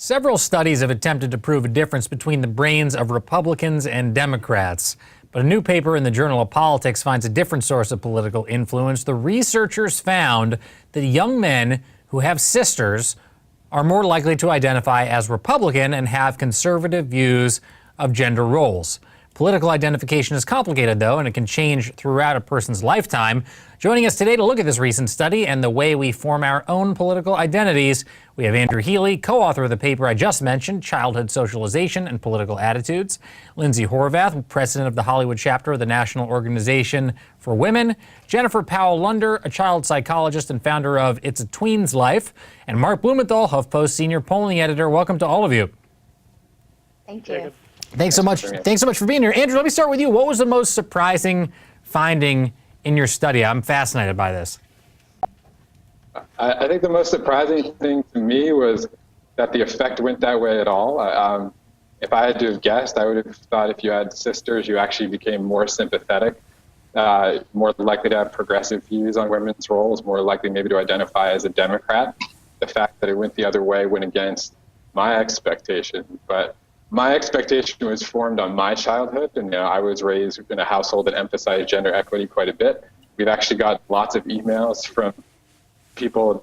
Several studies have attempted to prove a difference between the brains of Republicans and Democrats. But a new paper in the Journal of Politics finds a different source of political influence. The researchers found that young men who have sisters are more likely to identify as Republican and have conservative views of gender roles. Political identification is complicated, though, and it can change throughout a person's lifetime. Joining us today to look at this recent study and the way we form our own political identities, we have Andrew Healy, co-author of the paper I just mentioned, Childhood Socialization and Political Attitudes, Lindsay Horvath, president of the Hollywood chapter of the National Organization for Women, Jennifer Powell-Lunder, a child psychologist and founder of It's a Tween's Life, and Mark Blumenthal, HuffPost senior polling editor. Welcome to all of you. Thank you. Thanks so much for being here. Andrew, let me start with you. What was the most surprising finding in your study? I'm fascinated by this. I think the most surprising thing to me was that the effect went that way at all. If I had to have guessed, I would have thought if you had sisters, you actually became more sympathetic, more likely to have progressive views on women's roles, more likely maybe to identify as a Democrat. The fact that it went the other way went against my expectation. But my expectation was formed on my childhood, and I was raised in a household that emphasized gender equity quite a bit. We've actually got lots of emails from people,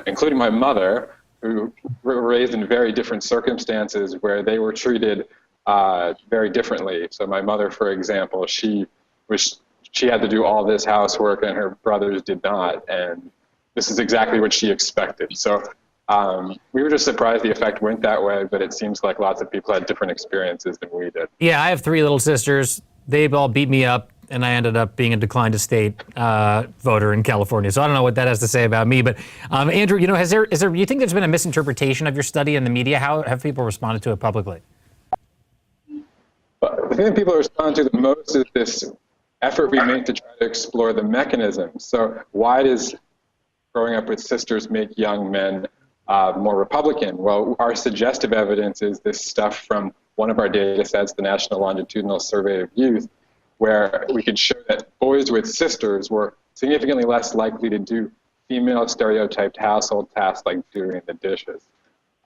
including my mother, who were raised in very different circumstances where they were treated very differently. So my mother, for example, she had to do all this housework and her brothers did not, and this is exactly what she expected. So we were just surprised the effect went that way, but it seems like lots of people had different experiences than we did. Yeah, I have three little sisters. They all beat me up, and I ended up being a declined to state voter in California. So I don't know what that has to say about me. But Andrew, you think there's been a misinterpretation of your study in the media? How have people responded to it publicly? The thing that people respond to the most is this effort we make to try to explore the mechanisms. So why does growing up with sisters make young men more Republican? Well, our suggestive evidence is this stuff from one of our data sets, the National Longitudinal Survey of Youth, where we could show that boys with sisters were significantly less likely to do female stereotyped household tasks like doing the dishes.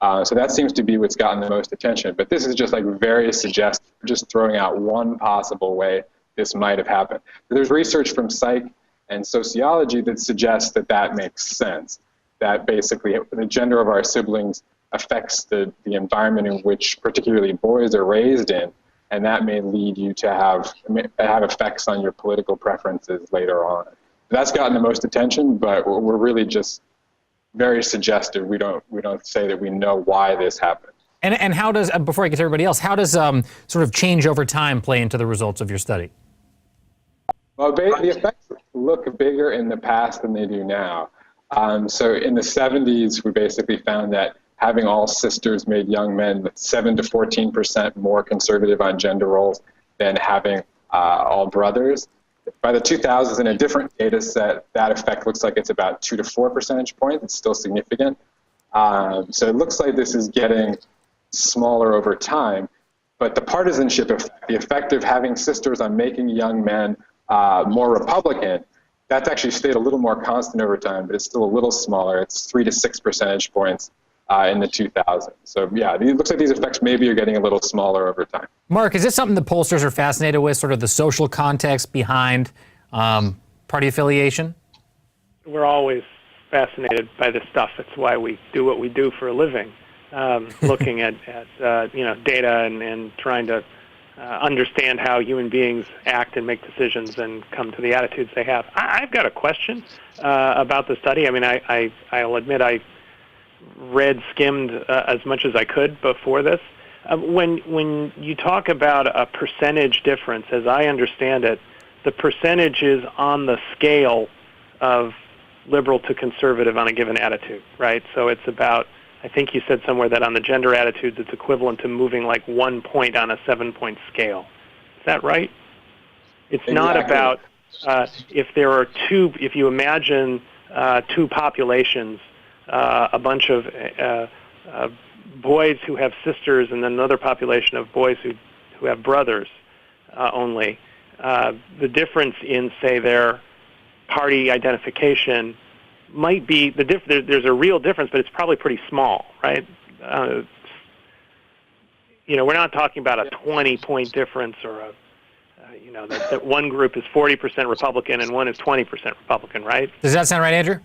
So that seems to be what's gotten the most attention. But this is just like very suggestive, just throwing out one possible way this might have happened. There's research from psych and sociology that suggests that that makes sense, that basically the gender of our siblings affects the environment in which particularly boys are raised in, and that may lead you to have effects on your political preferences later on. That's gotten the most attention, but we're really just very suggestive. We don't say that we know why this happened. And how does, before I get to everybody else, how does sort of change over time play into the results of your study? Well, the effects look bigger in the past than they do now. So in the 70s, we basically found that having all sisters made young men 7 to 14% more conservative on gender roles than having all brothers. By the 2000s, in a different data set, that effect looks like it's about 2 to 4 percentage points. It's still significant. So it looks like this is getting smaller over time. But the partisanship effect, the effect of having sisters on making young men more Republican, that's actually stayed a little more constant over time, but it's still a little smaller. It's 3 to 6 percentage points in the 2000s. So yeah, it looks like these effects maybe are getting a little smaller over time. Mark, is this something the pollsters are fascinated with, sort of the social context behind party affiliation? We're always fascinated by this stuff. It's why we do what we do for a living, looking at data and trying to understand how human beings act and make decisions and come to the attitudes they have. I've got a question about the study. I mean, I'll admit I skimmed as much as I could before this. When you talk about a percentage difference, as I understand it, the percentage is on the scale of liberal to conservative on a given attitude, right? So it's about, I think you said somewhere that on the gender attitudes, it's equivalent to moving like 1 point on a 7-point scale. Is that right? It's Exactly. Not about if there are two, if you imagine two populations, a bunch of boys who have sisters and then another population of boys who have brothers only. The difference in, say, their party identification might be there's a real difference, but it's probably pretty small, right? we're not talking about a 20-point difference or that one group is 40% Republican and one is 20% Republican, right? Does that sound right, Andrew?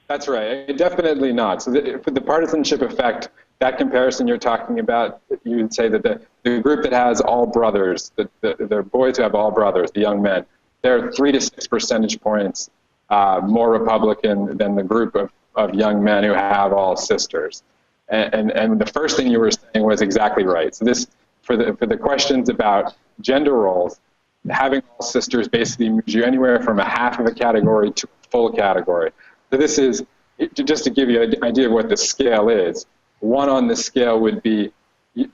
That's right. Definitely not. So for the partisanship effect, that comparison you're talking about, you would say that the group that has all brothers, the boys who have all brothers, the young men, they're 3 to 6 percentage points more Republican than the group of young men who have all sisters. And the first thing you were saying was exactly right. So this, for the questions about gender roles, having all sisters basically moves you anywhere from a half of a category to a full category. So this is, just to give you an idea of what the scale is, 1 on the scale would be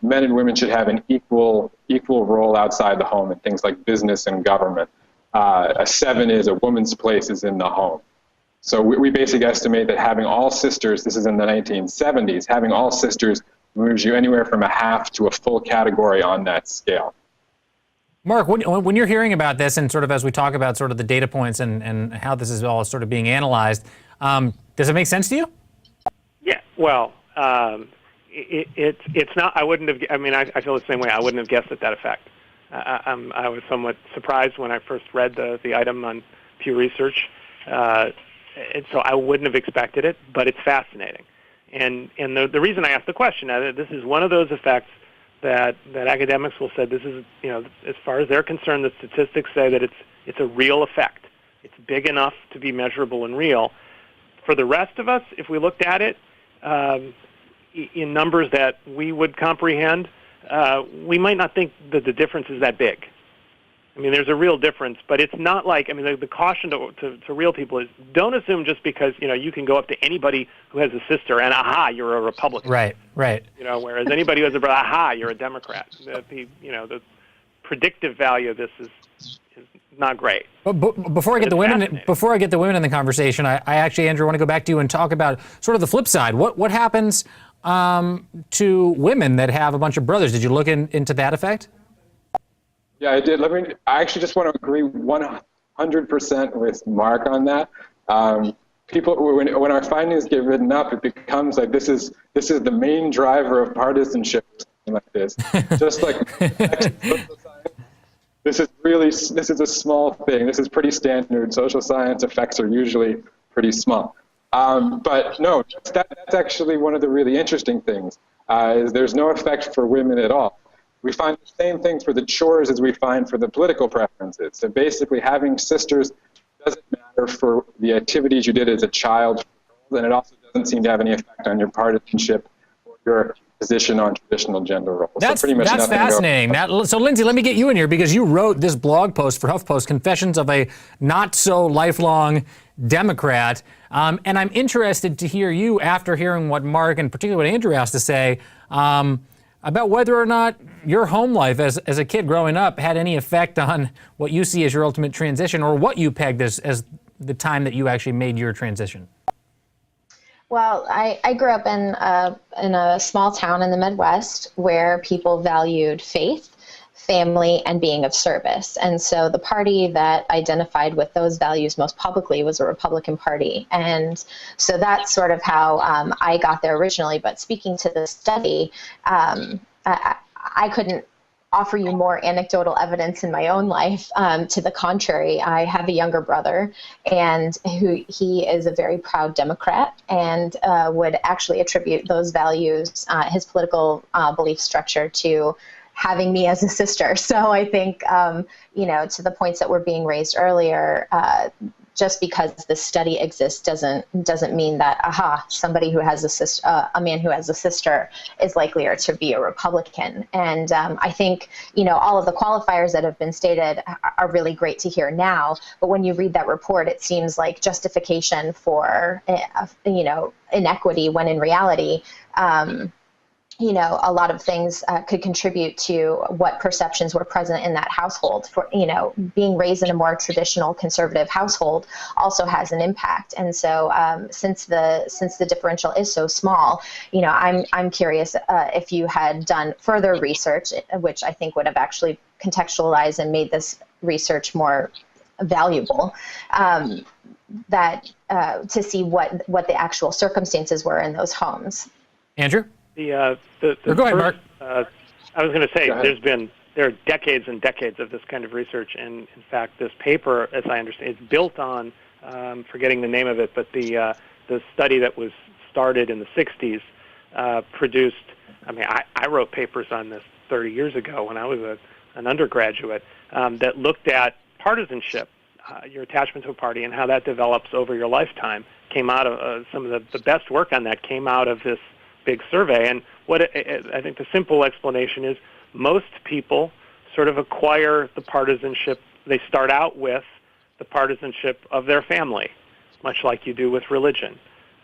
men and women should have an equal role outside the home in things like business and government. A 7 is a woman's place is in the home. So we basically estimate that having all sisters, this is in the 1970s, having all sisters moves you anywhere from a half to a full category on that scale. Mark, when you're hearing about this and sort of as we talk about sort of the data points and how this is all sort of being analyzed, does it make sense to you? Yeah, well, it's not, I wouldn't have, I mean, I feel the same way. I wouldn't have guessed at that effect. I was somewhat surprised when I first read the item on Pew Research, and so I wouldn't have expected it, but it's fascinating. And the reason I asked the question, this is one of those effects that academics will say this is, as far as they're concerned, the statistics say that it's a real effect. It's big enough to be measurable and real. For the rest of us, if we looked at it in numbers that we would comprehend, we might not think that the difference is that big. I mean, there's a real difference, but it's not like, I mean, the caution to real people is don't assume just because, you can go up to anybody who has a sister and, aha, you're a Republican. Right. Whereas anybody who has a brother, aha, you're a Democrat. The predictive value of this is not great. But before I get the women in the conversation, I actually, Andrew, want to go back to you and talk about sort of the flip side. What happens to women that have a bunch of brothers? Did you look into that effect? Yeah, I did. I actually just want to agree 100% with Mark on that. People, when our findings get written up, it becomes like this is the main driver of partisanship, or something like this. Just like social science, this is a small thing. This is pretty standard. Social science effects are usually pretty small. But no, that's actually one of the really interesting things. Is there's no effect for women at all. We find the same thing for the chores as we find for the political preferences. So basically having sisters doesn't matter for the activities you did as a child, and it also doesn't seem to have any effect on your partisanship or your position on traditional gender roles. That's pretty much fascinating. So Lindsay, let me get you in here because you wrote this blog post for HuffPost, Confessions of a Not So Lifelong Democrat. And I'm interested to hear you, after hearing what Mark and particularly what Andrew has to say, about whether or not your home life as a kid growing up had any effect on what you see as your ultimate transition, or what you pegged as the time that you actually made your transition. Well, I grew up in a small town in the Midwest where people valued faith, family, and being of service. And so the party that identified with those values most publicly was a Republican Party. And so that's sort of how I got there originally. But speaking to the study, I couldn't offer you more anecdotal evidence in my own life. To the contrary, I have a younger brother, and he is a very proud Democrat and would actually attribute those values, his political belief structure, to having me as a sister. So I think, to the points that were being raised earlier, just because the study exists doesn't mean that, somebody who has a sister, a man who has a sister is likelier to be a Republican. And I think, all of the qualifiers that have been stated are really great to hear now. But when you read that report, it seems like justification for, inequity, when in reality, a lot of things could contribute to what perceptions were present in that household. For, being raised in a more traditional conservative household also has an impact. And so since the differential is so small, I'm curious if you had done further research, which I think would have actually contextualized and made this research more valuable, to see what the actual circumstances were in those homes. Andrew? The go ahead, Mark. I was going to say, Go ahead. there are decades and decades of this kind of research, and in fact, this paper, as I understand, is built on, forgetting the name of it, but the study that was started in the 60s produced. I mean, I wrote papers on this 30 years ago when I was an undergraduate that looked at partisanship, your attachment to a party, and how that develops over your lifetime. Came out of some of the best work on that came out of this big survey. And I think the simple explanation is most people sort of acquire the partisanship. They start out with the partisanship of their family, much like you do with religion.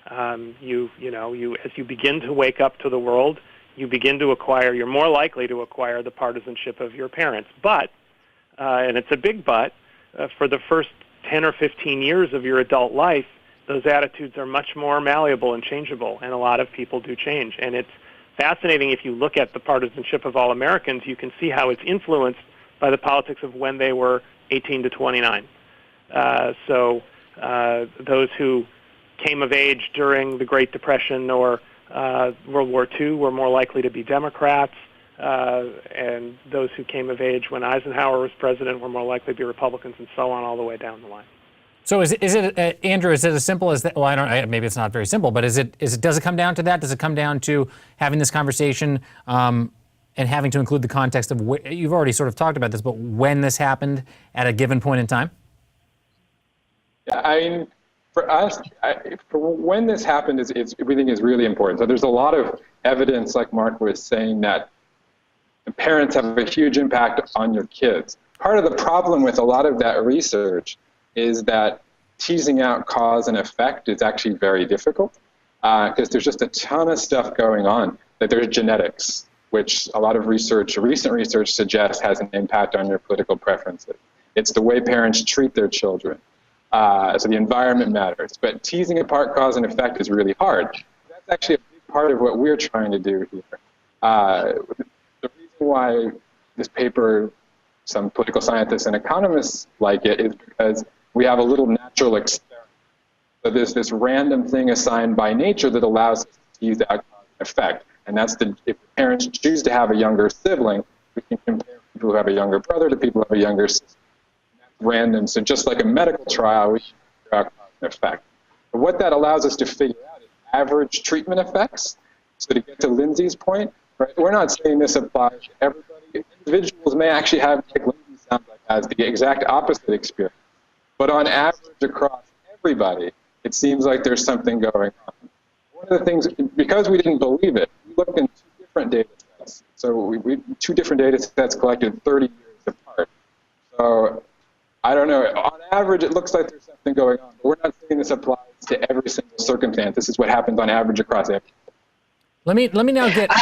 As you begin to wake up to the world, you're more likely to acquire the partisanship of your parents. But, and it's a big but, for the first 10 or 15 years of your adult life, those attitudes are much more malleable and changeable, and a lot of people do change. And it's fascinating if you look at the partisanship of all Americans, you can see how it's influenced by the politics of when they were 18 to 29. So those who came of age during the Great Depression or World War II were more likely to be Democrats, and those who came of age when Eisenhower was president were more likely to be Republicans, and so on all the way down the line. So is it Andrew? Is it as simple as that? Well, maybe it's not very simple, but does it come down to that? Does it come down to having this conversation and having to include the context of you've already sort of talked about this, but when this happened at a given point in time? Yeah, I mean, for us, for when this happened, we think is really important. So there's a lot of evidence, like Mark was saying, that parents have a huge impact on your kids. Part of the problem with a lot of that research is that teasing out cause and effect is actually very difficult because there's just a ton of stuff going on. That there's genetics, which a lot of recent research suggests has an impact on your political preferences. It's the way parents treat their children. So the environment matters. But teasing apart cause and effect is really hard. That's actually a big part of what we're trying to do here. The reason why this paper, some political scientists and economists like it, is because we have a little natural experiment. So there's this random thing assigned by nature that allows us to tease out cause and effect. And that's if parents choose to have a younger sibling, we can compare people who have a younger brother to people who have a younger sister. And that's random. So just like a medical trial, we can figure out cause and effect. But what that allows us to figure out is average treatment effects. So to get to Lindsay's point, right, we're not saying this applies to everybody. Individuals may actually have, like Lindsay sounds like, has the exact opposite experience. But on average across everybody, it seems like there's something going on. One of the things, because we didn't believe it, we looked in two different data sets. So we two different data sets collected 30 years apart. So I don't know. On average, it looks like there's something going on. But we're not saying this applies to every single circumstance. This is what happens on average across every. Let me now get.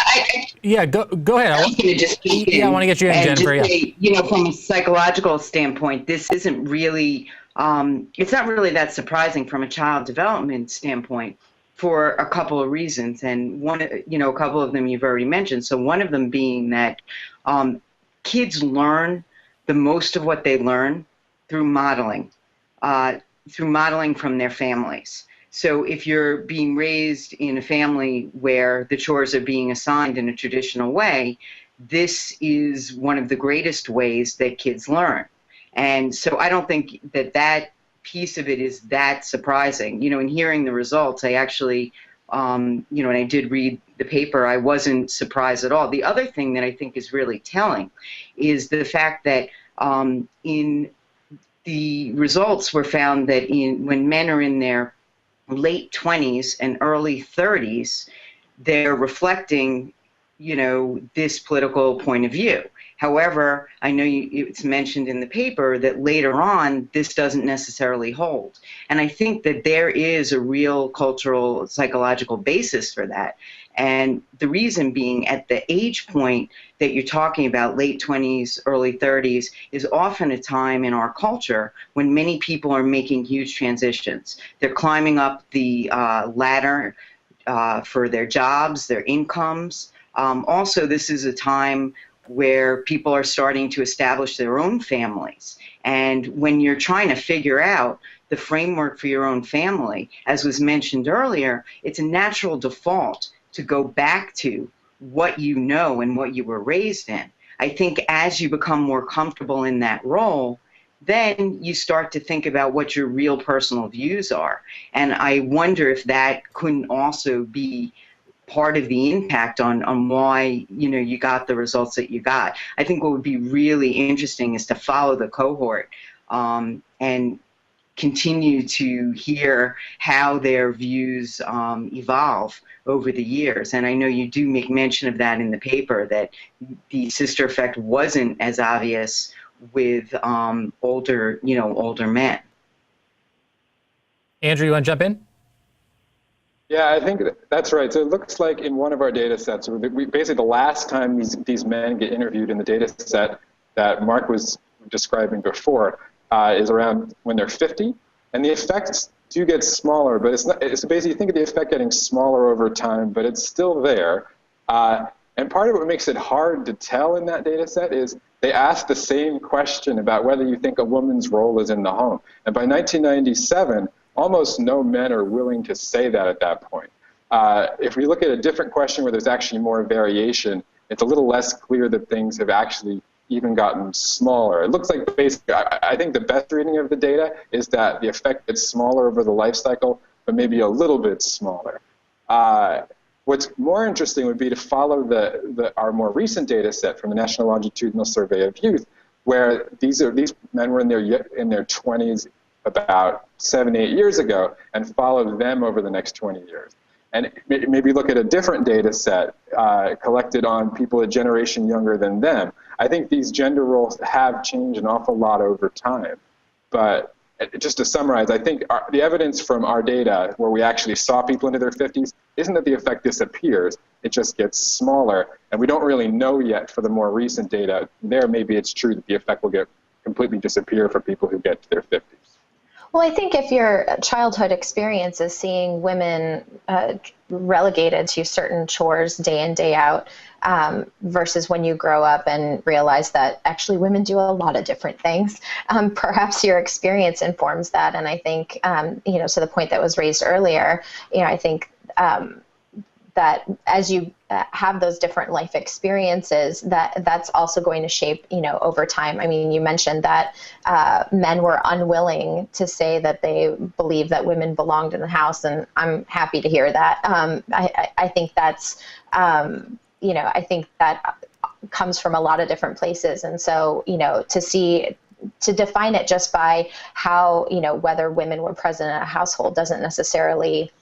Yeah, go ahead. I was going to just jump in. Yeah, I want to get you in, Jennifer. Just say, from a psychological standpoint, this isn't really. It's not really that surprising from a child development standpoint for a couple of reasons, and a couple of them you've already mentioned. So one of them being that kids learn the most of what they learn through modeling from their families. So if you're being raised in a family where the chores are being assigned in a traditional way, this is one of the greatest ways that kids learn. And so I don't think that piece of it is that surprising. In hearing the results, I actually, and I did read the paper, I wasn't surprised at all. The other thing that I think is really telling is the fact that in the results were found that when men are in their late 20s and early 30s, they're reflecting, this political point of view. However, I know it's mentioned in the paper that later on, this doesn't necessarily hold. And I think that there is a real cultural, psychological basis for that. And the reason being, at the age point that you're talking about, late 20s, early 30s, is often a time in our culture when many people are making huge transitions. They're climbing up the ladder for their jobs, their incomes. Also, this is a time where people are starting to establish their own families. And when you're trying to figure out the framework for your own family, as was mentioned earlier, it's a natural default to go back to what you know and what you were raised in. I think as you become more comfortable in that role, then you start to think about what your real personal views are. And I wonder if that couldn't also be part of the impact on why, you got the results that you got. I think what would be really interesting is to follow the cohort and continue to hear how their views evolve over the years. And I know you do make mention of that in the paper, that the sister effect wasn't as obvious with older men. Andrew, you want to jump in? Yeah, I think that's right. So it looks like in one of our data sets, basically the last time these men get interviewed in the data set that Mark was describing before is around when they're 50, and the effects do get smaller, but it's not. It's basically, you think of the effect getting smaller over time, but it's still there. And part of what makes it hard to tell in that data set is they ask the same question about whether you think a woman's role is in the home. And by 1997, almost no men are willing to say that at that point. If we look at a different question where there's actually more variation, it's a little less clear that things have actually even gotten smaller. It looks like basically, I think the best reading of the data is that the effect gets smaller over the life cycle, but maybe a little bit smaller. What's more interesting would be to follow our more recent data set from the National Longitudinal Survey of Youth, where these men were in their 20s about 7-8 years ago, and follow them over the next 20 years. And maybe look at a different data set collected on people a generation younger than them. I think these gender roles have changed an awful lot over time. But just to summarize, I think the evidence from our data where we actually saw people into their 50s isn't that the effect disappears, it just gets smaller. And we don't really know yet for the more recent data. There, maybe it's true that the effect will completely disappear for people who get to their 50s. Well, I think if your childhood experience is seeing women relegated to certain chores day in, day out, versus when you grow up and realize that actually women do a lot of different things, perhaps your experience informs that. And I think, so the point that was raised earlier, I think that as you have those different life experiences, that's also going to shape, over time. I mean, you mentioned that men were unwilling to say that they believe that women belonged in the house, and I'm happy to hear that. I think that's, I think that comes from a lot of different places. And so, to define it just by how, whether women were present in a household doesn't necessarily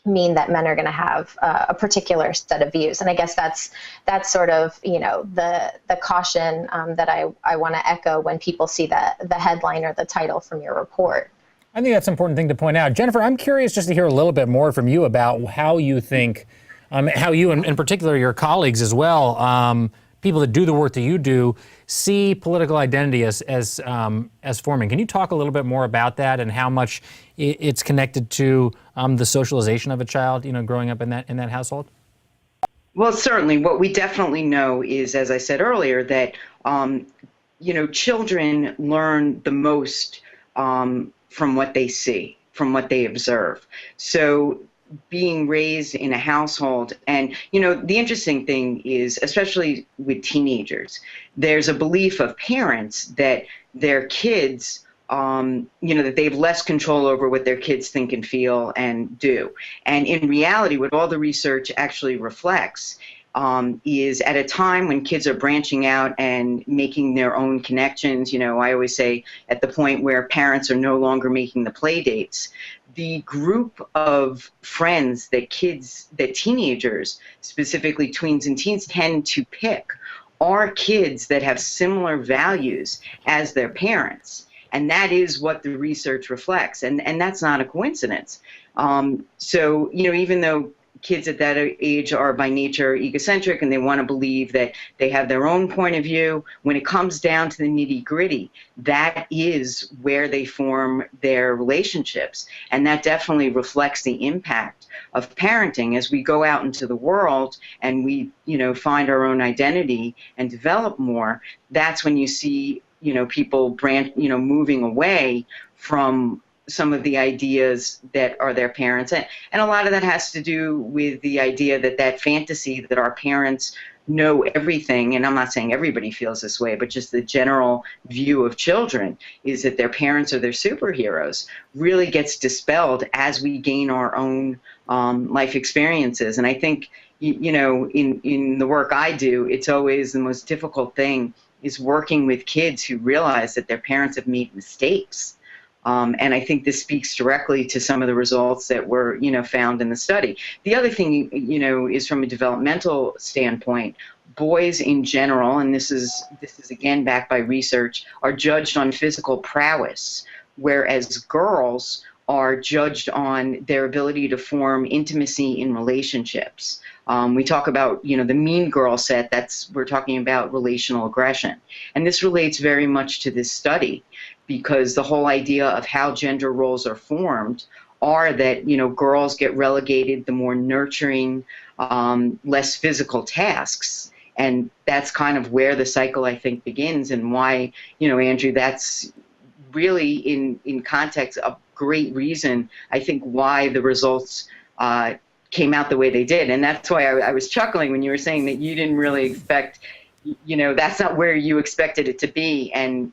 mean that men are going to have a particular set of views. And I guess that's sort of, the caution that I want to echo when people see the headline or the title from your report. I think that's an important thing to point out. Jennifer, I'm curious just to hear a little bit more from you about how you think, how you, and in particular your colleagues as well, people that do the work that you do, see political identity as forming. Can you talk a little bit more about that and how much it's connected to the socialization of a child, growing up in that household? Well, certainly. What we definitely know is, as I said earlier, that children learn the most from what they see, from what they observe. So being raised in a household, and the interesting thing is, especially with teenagers, there's a belief of parents that their kids, that they have less control over what their kids think and feel and do. And in reality, what all the research actually reflects is at a time when kids are branching out and making their own connections. I always say at the point where parents are no longer making the play dates, the group of friends that teenagers, specifically tweens and teens, tend to pick are kids that have similar values as their parents. And that is what the research reflects. And that's not a coincidence. So, even though kids at that age are by nature egocentric and they want to believe that they have their own point of view, when it comes down to the nitty-gritty, that is where they form their relationships. And that definitely reflects the impact of parenting as we go out into the world and we, find our own identity and develop more. That's when you see, people moving away from some of the ideas that are their parents. And a lot of that has to do with the idea that fantasy that our parents know everything, and I'm not saying everybody feels this way, but just the general view of children is that their parents are their superheroes, really gets dispelled as we gain our own life experiences. And I think, in the work I do, it's always the most difficult thing is working with kids who realize that their parents have made mistakes. And I think this speaks directly to some of the results that were, found in the study. The other thing, is from a developmental standpoint, boys in general, and this is again backed by research, are judged on physical prowess, whereas girls are judged on their ability to form intimacy in relationships. We talk about, the mean girl set, we're talking about relational aggression. And this relates very much to this study, because the whole idea of how gender roles are formed are that, girls get relegated the more nurturing, less physical tasks. And that's kind of where the cycle, I think, begins, and why, Andrew, that's really in context a great reason, I think, why the results came out the way they did. And that's why I was chuckling when you were saying that you didn't really expect, that's not where you expected it to be. And,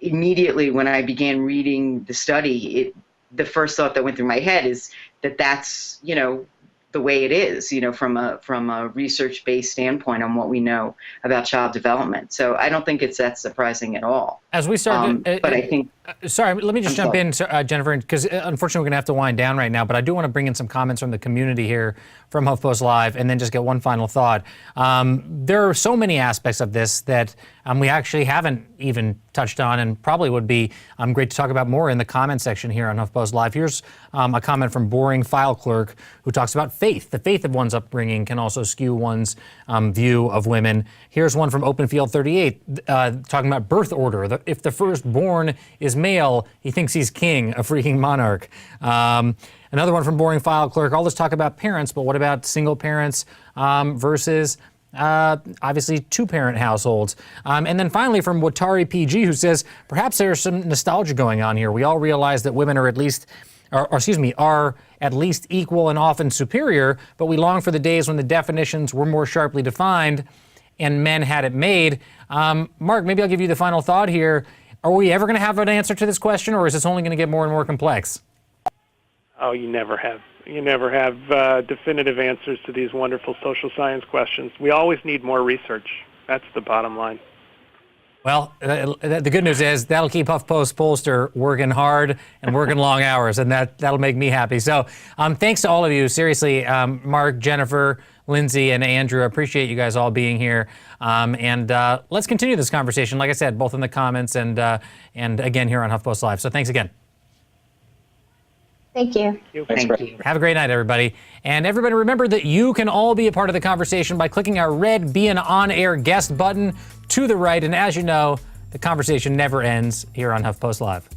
immediately when I began reading the study, the first thought that went through my head is that's, the way it is, from a research-based standpoint on what we know about child development. So I don't think it's that surprising at all. As we start, but I think. Sorry, let me just jump in, Jennifer, because unfortunately we're going to have to wind down right now, but I do want to bring in some comments from the community here from HuffPost Live, and then just get one final thought. There are so many aspects of this that we actually haven't even touched on, and probably would be great to talk about more in the comment section here on HuffPost Live. Here's a comment from Boring File Clerk, who talks about faith. The faith of one's upbringing can also skew one's view of women. Here's one from Openfield 38, talking about birth order. If the firstborn is male, he thinks he's king, a freaking monarch. Another one from Boring File Clerk, all this talk about parents, but what about single parents versus obviously two-parent households? And then finally from Watari PG, who says, perhaps there's some nostalgia going on here. We all realize that women are at least equal and often superior, but we long for the days when the definitions were more sharply defined and men had it made. Mark, maybe I'll give you the final thought here. Are we ever going to have an answer to this question, or is this only going to get more and more complex? Oh, you never have. You never have definitive answers to these wonderful social science questions. We always need more research. That's the bottom line. Well, the good news is that'll keep HuffPost pollster working hard and working long hours, and that'll make me happy. So thanks to all of you. Seriously, Mark, Jennifer, Lindsay, and Andrew, I appreciate you guys all being here. And let's continue this conversation, like I said, both in the comments and again here on HuffPost Live. So thanks again. Thank you. Thank you. Have a great night, everybody. And everybody, remember that you can all be a part of the conversation by clicking our red Be an On-Air Guest button to the right. And as you know, the conversation never ends here on HuffPost Live.